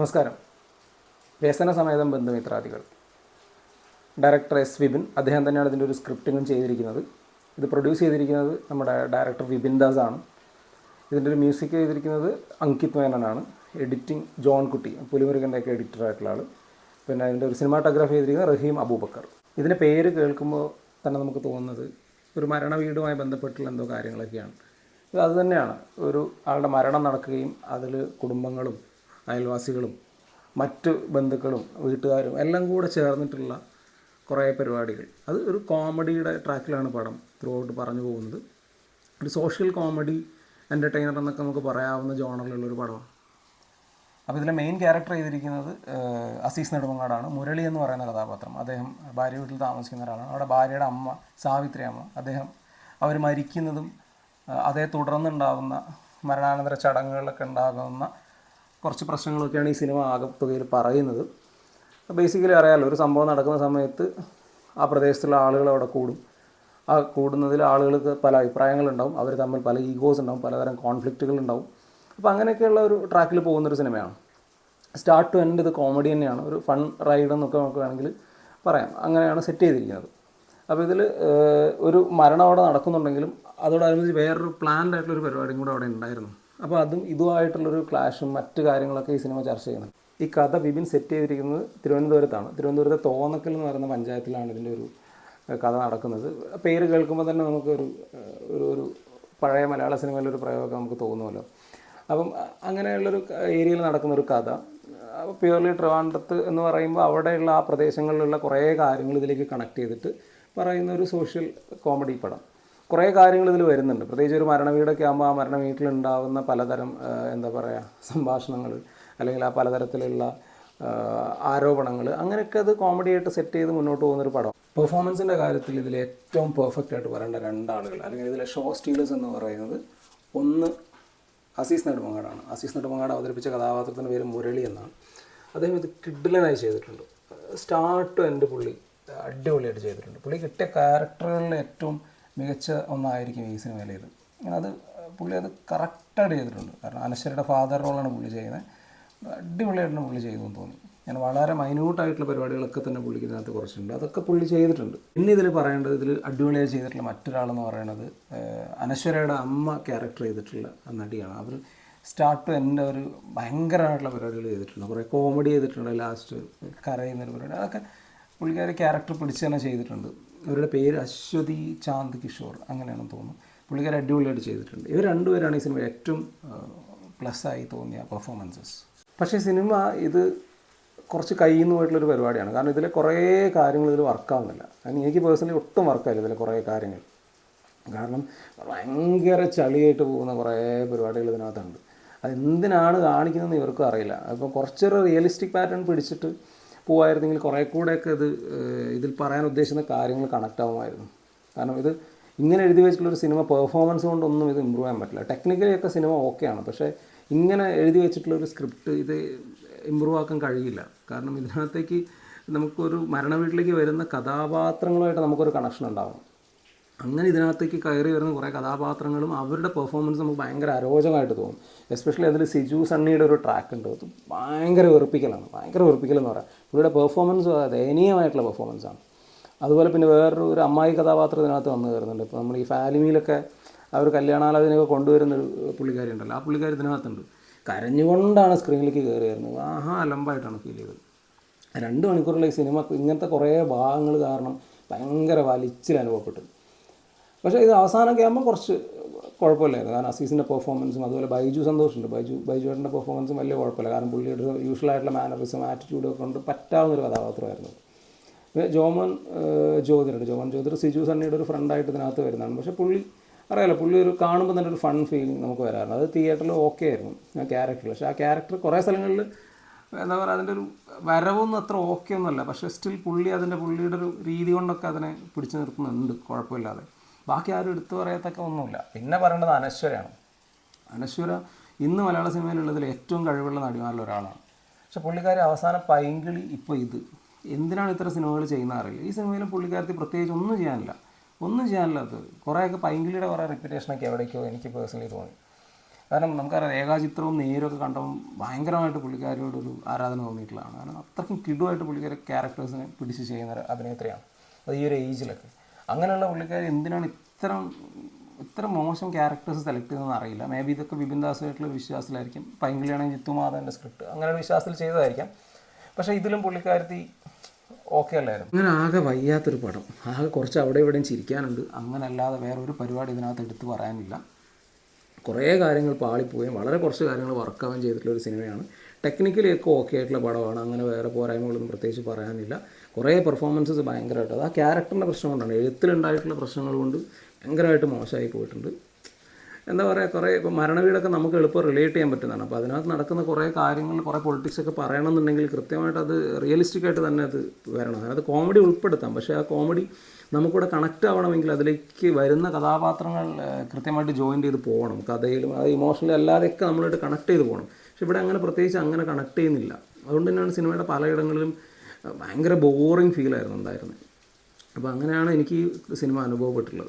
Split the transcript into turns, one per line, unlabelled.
നമസ്കാരം. വ്യസനസമേതം ബന്ധുമിത്രാദികൾ. Director S Vipin അദ്ദേഹം തന്നെയാണ് ഇതിൻ്റെ ഒരു സ്ക്രിപ്റ്റിങ്ങും ചെയ്തിരിക്കുന്നത്. ഇത് പ്രൊഡ്യൂസ് ചെയ്തിരിക്കുന്നത് നമ്മുടെ ഡയറക്ടർ വിപിൻ ദാസ് ആണ്. ഇതിൻ്റെ ഒരു മ്യൂസിക് ചെയ്തിരിക്കുന്നത് അങ്കിത് മേനനാണ്. എഡിറ്റിംഗ് ജോൺ കുട്ടി, പുലിമുരുകൻ്റെയൊക്കെ എഡിറ്ററായിട്ടുള്ള ആൾ. പിന്നെ അതിൻ്റെ ഒരു സിനിമാറ്റോഗ്രാഫി ചെയ്തിരിക്കുന്നത് റഹീം അബൂബക്കർ. ഇതിൻ്റെ പേര് കേൾക്കുമ്പോൾ തന്നെ നമുക്ക് തോന്നുന്നത് ഒരു മരണ വീടുമായി ബന്ധപ്പെട്ടുള്ള എന്തോ കാര്യങ്ങളൊക്കെയാണ്. ഇത് അതുതന്നെയാണ്. ഒരു ആളുടെ മരണം നടക്കുകയും അതിൽ കുടുംബങ്ങളും അയൽവാസികളും മറ്റ് ബന്ധുക്കളും വീട്ടുകാരും എല്ലാം കൂടെ ചേർന്നിട്ടുള്ള കുറേ പരിപാടികൾ. അത് ഒരു കോമഡിയുടെ ട്രാക്കിലാണ് പടം ത്രൂ ഔട്ട് പറഞ്ഞു പോകുന്നത്. ഒരു സോഷ്യൽ കോമഡി എൻ്റർടൈനർ എന്നൊക്കെ നമുക്ക് പറയാവുന്ന ജോണറിലുള്ളൊരു പടമാണ്. അപ്പോൾ ഇതിലെ മെയിൻ ക്യാരക്ടർ ചെയ്തിരിക്കുന്നത് അസീസ് നെടുമങ്ങാടാണ്. മുരളി എന്ന് പറയുന്ന കഥാപാത്രം. അദ്ദേഹം ഭാര്യ വീട്ടിൽ താമസിക്കുന്ന ഒരാളാണ്. അവിടെ ഭാര്യയുടെ അമ്മ സാവിത്രി അമ്മ, അവർ മരിക്കുന്നതും അതേ തുടർന്നുണ്ടാകുന്ന മരണാനന്തര ചടങ്ങുകളിലൊക്കെ ഉണ്ടാകുന്ന കുറച്ച് പ്രശ്നങ്ങളൊക്കെയാണ് ഈ സിനിമ ആകത്തുകയിൽ പറയുന്നത്. ബേസിക്കലി അറിയാമല്ലോ, ഒരു സംഭവം നടക്കുന്ന സമയത്ത് ആ പ്രദേശത്തുള്ള ആളുകൾ അവിടെ കൂടും. ആ കൂടുന്നതിൽ ആളുകൾക്ക് പല അഭിപ്രായങ്ങളുണ്ടാവും, അവർ തമ്മിൽ പല ഈഗോസ് ഉണ്ടാവും, പലതരം കോൺഫ്ലിക്റ്റുകളുണ്ടാവും. അപ്പോൾ അങ്ങനെയൊക്കെയുള്ള ഒരു ട്രാക്കിൽ പോകുന്നൊരു സിനിമയാണ്. സ്റ്റാർട്ട് ടു എൻഡ് ഇത് കോമഡി തന്നെയാണ്. ഒരു ഫൺ റൈഡ് എന്നൊക്കെ നമുക്ക് വേണമെങ്കിൽ പറയാം. അങ്ങനെയാണ് സെറ്റ് ചെയ്തിരിക്കുന്നത്. അപ്പോൾ ഇതിൽ ഒരു മരണം അവിടെ നടക്കുന്നുണ്ടെങ്കിലും അതോടനുബന്ധിച്ച് വേറൊരു പ്ലാൻഡ് ആയിട്ടുള്ളൊരു പരിപാടിയും കൂടെ അവിടെ ഉണ്ടായിരുന്നു. അപ്പോൾ അതും ഇതുമായിട്ടുള്ളൊരു ക്ലാഷും മറ്റ് കാര്യങ്ങളൊക്കെ ഈ സിനിമ ചർച്ച ചെയ്യുന്നത്. ഈ കഥ വിപിൻ സെറ്റ് ചെയ്തിരിക്കുന്നത് തിരുവനന്തപുരത്താണ്. തിരുവനന്തപുരത്തെ തോന്നക്കൽ എന്ന് പറയുന്ന പഞ്ചായത്തിലാണ് ഇതിൻ്റെ ഒരു കഥ നടക്കുന്നത്. പേര് കേൾക്കുമ്പോൾ തന്നെ നമുക്കൊരു ഒരു പഴയ മലയാള സിനിമയിലൊരു പ്രയോഗം നമുക്ക് തോന്നുമല്ലോ. അപ്പം അങ്ങനെയുള്ളൊരു ഏരിയയിൽ നടക്കുന്നൊരു കഥ. അപ്പോൾ പ്യുവർലി ട്രിവാൻഡ്രത്ത് എന്ന് പറയുമ്പോൾ അവിടെയുള്ള ആ പ്രദേശങ്ങളിലുള്ള കുറേ കാര്യങ്ങൾ ഇതിലേക്ക് കണക്ട് ചെയ്തിട്ട് പറയുന്ന ഒരു സോഷ്യൽ കോമഡി പടം. കുറേ കാര്യങ്ങൾ ഇതിൽ വരുന്നുണ്ട്. പ്രത്യേകിച്ച് ഒരു മരണ വീടൊക്കെ ആകുമ്പോൾ ആ മരണ വീട്ടിലുണ്ടാകുന്ന പലതരം സംഭാഷണങ്ങൾ, അല്ലെങ്കിൽ ആ പലതരത്തിലുള്ള ആരോപണങ്ങൾ, അങ്ങനെയൊക്കെ അത് കോമഡിയായിട്ട് സെറ്റ് ചെയ്ത് മുന്നോട്ട് പോകുന്നൊരു പടം. പെർഫോമൻസിൻ്റെ കാര്യത്തിൽ ഇതിൽ ഏറ്റവും പെർഫെക്റ്റ് ആയിട്ട് പറയേണ്ട രണ്ടാളുകൾ, അല്ലെങ്കിൽ ഇതിലെ ഷോ സ്റ്റീലേഴ്സ് എന്ന് പറയുന്നത്, ഒന്ന് അസീസ് നെടുമങ്ങാടാണ്. അസീസ് നെടുമങ്ങാട് അവതരിപ്പിച്ച കഥാപാത്രത്തിൻ്റെ പേര് മുരളി എന്നാണ്. അദ്ദേഹം ഇത് കിഡിലനായി ചെയ്തിട്ടുണ്ട്. സ്റ്റാർട്ട് ടു എൻഡ് പുള്ളി അടിപൊളിയായിട്ട് ചെയ്തിട്ടുണ്ട്. പുള്ളി കിട്ടിയ ക്യാരക്ടറുകളിൽ ഏറ്റവും മികച്ച ഒന്നായിരിക്കും ഈ സിനിമയിലേത്. പുള്ളി അത് കറക്റ്റായിട്ട് ചെയ്തിട്ടുണ്ട്. കാരണം അനശ്വരയുടെ ഫാദർ റോളാണ് പുള്ളി ചെയ്യുന്നത്. അടിപൊളിയായിട്ടാണ് പുള്ളി ചെയ്തതെന്ന് തോന്നി. ഞാൻ വളരെ മൈന്യൂട്ടായിട്ടുള്ള പരിപാടികളൊക്കെ തന്നെ പുള്ളിക്ക് ഇതിനകത്ത് കുറച്ചുണ്ട്. അതൊക്കെ പുള്ളി ചെയ്തിട്ടുണ്ട്. പിന്നെ ഇതിൽ പറയേണ്ടത്, ഇതിൽ അടിപൊളിയായി ചെയ്തിട്ടുള്ള മറ്റൊരാളെന്ന് പറയുന്നത് അനശ്വരയുടെ അമ്മ ക്യാരക്ടർ ചെയ്തിട്ടുള്ള നടിയാണ്. അവർ സ്റ്റാർട്ട് ടു എൻ്റെ ഒരു ഭയങ്കരമായിട്ടുള്ള പരിപാടികൾ ചെയ്തിട്ടുണ്ട്. കുറേ കോമഡി ചെയ്തിട്ടുണ്ട്. ലാസ്റ്റ് കരയുന്നൊരു പരിപാടി, അതൊക്കെ പുള്ളിക്കാരി ക്യാരക്ടർ പിടിച്ച് തന്നെ ചെയ്തിട്ടുണ്ട്. അവരുടെ പേര് അശ്വതി ചാന്ദ് കിഷോർ അങ്ങനെയാണെന്ന് തോന്നുന്നു. പുള്ളിക്കാരി അടിപൊളിയായിട്ട് ചെയ്തിട്ടുണ്ട്. ഇവർ രണ്ടുപേരാണ് ഈ സിനിമ ഏറ്റവും പ്ലസ്സായി തോന്നിയ പെർഫോമൻസസ്. പക്ഷേ സിനിമ ഇത് കുറച്ച് കയ്യിൽ നിന്ന് പോയിട്ടുള്ളൊരു പരിപാടിയാണ്. കാരണം ഇതിലെ കുറേ കാര്യങ്ങൾ ഇതിൽ വർക്കാവുന്നില്ല. അതിന് എനിക്ക് പേഴ്സണലി ഒട്ടും വർക്കായില്ല ഇതിലെ കുറേ കാര്യങ്ങൾ. കാരണം ഭയങ്കര ചളിയായിട്ട് പോകുന്ന കുറേ പരിപാടികൾ ഇതിനകത്തുണ്ട്. അതെന്തിനാണ് കാണിക്കുന്നതെന്ന് ഇവർക്കും അറിയില്ല. അപ്പോൾ കുറച്ചൊരു റിയലിസ്റ്റിക് പാറ്റേൺ പിടിച്ചിട്ട് പോവായിരുന്നെങ്കിൽ കുറേ കൂടെയൊക്കെ ഇതിൽ പറയാൻ ഉദ്ദേശിക്കുന്ന കാര്യങ്ങൾ കണക്റ്റ് ആകുമായിരുന്നു. കാരണം ഇത് ഇങ്ങനെ എഴുതി വെച്ചിട്ടുള്ളൊരു സിനിമ പെർഫോമൻസ് കൊണ്ടൊന്നും ഇത് ഇമ്പ്രൂവ് ചെയ്യാൻ പറ്റില്ല. ടെക്നിക്കലി ഒക്കെ സിനിമ ഓക്കെയാണ്, പക്ഷേ ഇങ്ങനെ എഴുതി വെച്ചിട്ടുള്ളൊരു സ്ക്രിപ്റ്റ് ഇത് ഇമ്പ്രൂവ് ആക്കാൻ കഴിയില്ല. കാരണം ഇതിനകത്തേക്ക് നമുക്കൊരു മരണ വീട്ടിലേക്ക് വരുന്ന കഥാപാത്രങ്ങളുമായിട്ട് നമുക്കൊരു കണക്ഷൻ ഉണ്ടാവണം. അങ്ങനെ ഇതിനകത്തേക്ക് കയറി വരുന്ന കുറേ കഥാപാത്രങ്ങളും അവരുടെ പെർഫോമൻസ് നമുക്ക് ഭയങ്കര അരോചകമായിട്ട് തോന്നും. എസ്പെഷ്യലി അതിൽ സിജു സണ്ണിയുടെ ഒരു ട്രാക്ക് ഉണ്ട്. അത് ഭയങ്കര വെറുപ്പിക്കലെന്ന് പറയാം. പുള്ളിയുടെ പെർഫോമൻസ് ദയനീയമായിട്ടുള്ള പെർഫോമൻസാണ്. അതുപോലെ പിന്നെ വേറൊരു അമ്മായി കഥാപാത്രം ഇതിനകത്ത് വന്നു കയറുന്നുണ്ട്. ഇപ്പോൾ നമ്മൾ ഈ ഫാലിമിയിലൊക്കെ അവർ കല്യാണാലോചനയൊക്കെ കൊണ്ടുവരുന്നൊരു പുള്ളിക്കാരി ഉണ്ടല്ലോ, ആ പുള്ളിക്കാരി ഇതിനകത്തുണ്ട്. കരഞ്ഞുകൊണ്ടാണ് സ്ക്രീനിലേക്ക് കയറി വരുന്നത്. അലമ്പായിട്ടാണ് ഫീൽ ചെയ്തത്. 2 മണിക്കൂറുള്ള ഈ സിനിമ ഇങ്ങനത്തെ കുറേ ഭാഗങ്ങൾ കാരണം ഭയങ്കര വലിച്ചിൽ അനുഭവപ്പെട്ടു. പക്ഷേ ഇത് അവസാനമൊക്കെ ആകുമ്പോൾ കുറച്ച് കുഴപ്പമില്ലായിരുന്നു. കാരണം അസീസിൻ്റെ പെർഫോമൻസും അതുപോലെ ബൈജു സന്തോഷുണ്ട്. ബൈജുവേട്ടൻ്റെ പെർഫോമൻസും വലിയ കുഴപ്പമില്ല. കാരണം പുള്ളിയുടെ യൂഷ്വലായിട്ടുള്ള മാനറിസം, ആറ്റിറ്റ്യൂഡൊക്കെ കൊണ്ട് പറ്റാവുന്നൊരു കഥാപാത്രമായിരുന്നു. പിന്നെ ജോമൻ ജ്യോതിർ സിജു സണ്ണിയുടെ ഒരു ഫ്രണ്ടായിട്ട് ഇതിനകത്ത് വരുന്നതാണ്. പക്ഷേ പുള്ളി പുള്ളി ഒരു കാണുമ്പോൾ തന്നെ ഒരു ഫൺ ഫീലിംഗ് നമുക്ക് വരാറുണ്ട്. അത് തിയേറ്ററിൽ ഓക്കെ ആയിരുന്നു ആ ക്യാരക്ടർ. പക്ഷേ ആ ക്യാരക്ടർ കുറേ സ്ഥലങ്ങളിൽ അതിൻ്റെ ഒരു വരവൊന്നും അത്ര ഓക്കെ ഒന്നുമല്ല. പക്ഷേ സ്റ്റിൽ പുള്ളിയുടെ ഒരു രീതി കൊണ്ടൊക്കെ അതിനെ പിടിച്ചു നിർത്തുന്നുണ്ട് കുഴപ്പമില്ലാതെ. ബാക്കി ആരും എടുത്തു പറയത്തക്ക ഒന്നുമില്ല. പിന്നെ പറയേണ്ടത് അനശ്വരയാണ്. അനശ്വര ഇന്ന് മലയാള സിനിമയിലുള്ളതിൽ ഏറ്റവും കഴിവുള്ള നടിമാരിൽ ഒരാളാണ്. പക്ഷേ പുള്ളിക്കാരി അവസാനം പൈങ്കിളി, ഇപ്പോൾ ഇത് എന്തിനാണ് ഇത്ര സിനിമകൾ ചെയ്യുന്ന അറിയില്ല. ഈ സിനിമയിലും പുള്ളിക്കാരത്തി പ്രത്യേകിച്ച് ഒന്നും ചെയ്യാനില്ല. അത് കുറേയൊക്കെ പൈങ്കിളിയുടെ കുറേ റെപ്യൂട്ടേഷനൊക്കെ എവിടേക്കോ എനിക്ക് പേഴ്സണലി തോന്നി. കാരണം നമുക്കറിയാം രേഖാചിത്രവും നേരൊക്കെ കണ്ടപ്പോൾ ഭയങ്കരമായിട്ട് പുള്ളിക്കാരിയോടൊരു ആരാധന തോന്നിയിട്ടുള്ളതാണ്. കാരണം അത്രയ്ക്കും കിടുവായിട്ട് പുള്ളിക്കാരി ക്യാരക്ടേഴ്സിനെ പിടിച്ച് ചെയ്യുന്ന ഒരു അഭിനേത്രിയാണ്, അത് ഈ ഒരു ഏജിലൊക്കെ. അങ്ങനെയുള്ള പുള്ളിക്കാരി എന്തിനാണ് ഇത്ര മോശം ക്യാരക്ടേഴ്സ് സെലക്ട് ചെയ്തതെന്ന് അറിയില്ല. മേ ബി ഇതൊക്കെ വിപിൻ ദാസുമായിട്ടുള്ള വിശ്വാസത്തിലായിരിക്കും. പൈങ്കിളിയാണെങ്കിൽ ജിത്തുമാധവൻ്റെ സ്ക്രിപ്റ്റ് അങ്ങനെ ഒരു വിശ്വാസത്തിൽ ചെയ്തതായിരിക്കാം. പക്ഷേ ഇതിലും പുള്ളിക്കാരത്തി ഓക്കെ അല്ലായിരുന്നു. അങ്ങനെ ആകെ വയ്യാത്തൊരു പടം, ആകെ കുറച്ച് അവിടെ ഇവിടെയും ചിരിക്കാനുണ്ട്. അങ്ങനെ അല്ലാതെ വേറൊരു പരിപാടി ഇതിനകത്ത് എടുത്ത് പറയാനില്ല. കുറേ കാര്യങ്ങൾ പാളിപ്പോവുകയും വളരെ കുറച്ച് കാര്യങ്ങൾ വർക്കാവുകയും ചെയ്തിട്ടുള്ളൊരു സിനിമയാണ്. ടെക്നിക്കലി ഒക്കെ ഓക്കെ ആയിട്ടുള്ള പടമാണ്. അങ്ങനെ വേറെ പോരായ്മകളൊന്നും പ്രത്യേകിച്ച് പറയാനില്ല. കുറേ പെർഫോമൻസസ് ഭയങ്കരമായിട്ട്, അത് ആ ക്യാരക്ടറിൻ്റെ പ്രശ്നം കൊണ്ടാണ്, എഴുത്തിലുണ്ടായിട്ടുള്ള പ്രശ്നങ്ങൾ കൊണ്ട് ഭയങ്കരമായിട്ട് മോശമായി പോയിട്ടുണ്ട്. എന്താ പറയുക, കുറേ ഇപ്പോൾ മരണവീടൊക്കെ നമുക്ക് എളുപ്പം റിലേറ്റ് ചെയ്യാൻ പറ്റുന്നതാണ്. അപ്പോൾ അതിനകത്ത് നടക്കുന്ന കുറേ കാര്യങ്ങൾ, കുറേ പൊളിറ്റിക്സൊക്കെ പറയണമെന്നുണ്ടെങ്കിൽ കൃത്യമായിട്ട് അത് റിയലിസ്റ്റിക് ആയിട്ട് തന്നെ അത് വരണം. അതിനകത്ത് കോമഡി ഉൾപ്പെടുത്താം, പക്ഷേ ആ കോമഡി നമുക്കിവിടെ കണക്റ്റ് ആവണമെങ്കിൽ അതിലേക്ക് വരുന്ന കഥാപാത്രങ്ങൾ കൃത്യമായിട്ട് ജോയിൻ ചെയ്ത് പോകണം. കഥയിലും അത് ഇമോഷണലി അല്ലാതെയൊക്കെ നമ്മളായിട്ട് കണക്ട് ചെയ്ത് പോകണം. പക്ഷെ ഇവിടെ അങ്ങനെ പ്രത്യേകിച്ച് അങ്ങനെ കണക്ട് ചെയ്യുന്നില്ല. അതുകൊണ്ട് തന്നെയാണ് സിനിമയുടെ പലയിടങ്ങളിലും ഭയങ്കര ബോറിങ് ഫീലായിരുന്നു ഉണ്ടായിരുന്നത്. അപ്പോൾ അങ്ങനെയാണ് എനിക്ക് സിനിമ അനുഭവപ്പെട്ടുള്ളത്.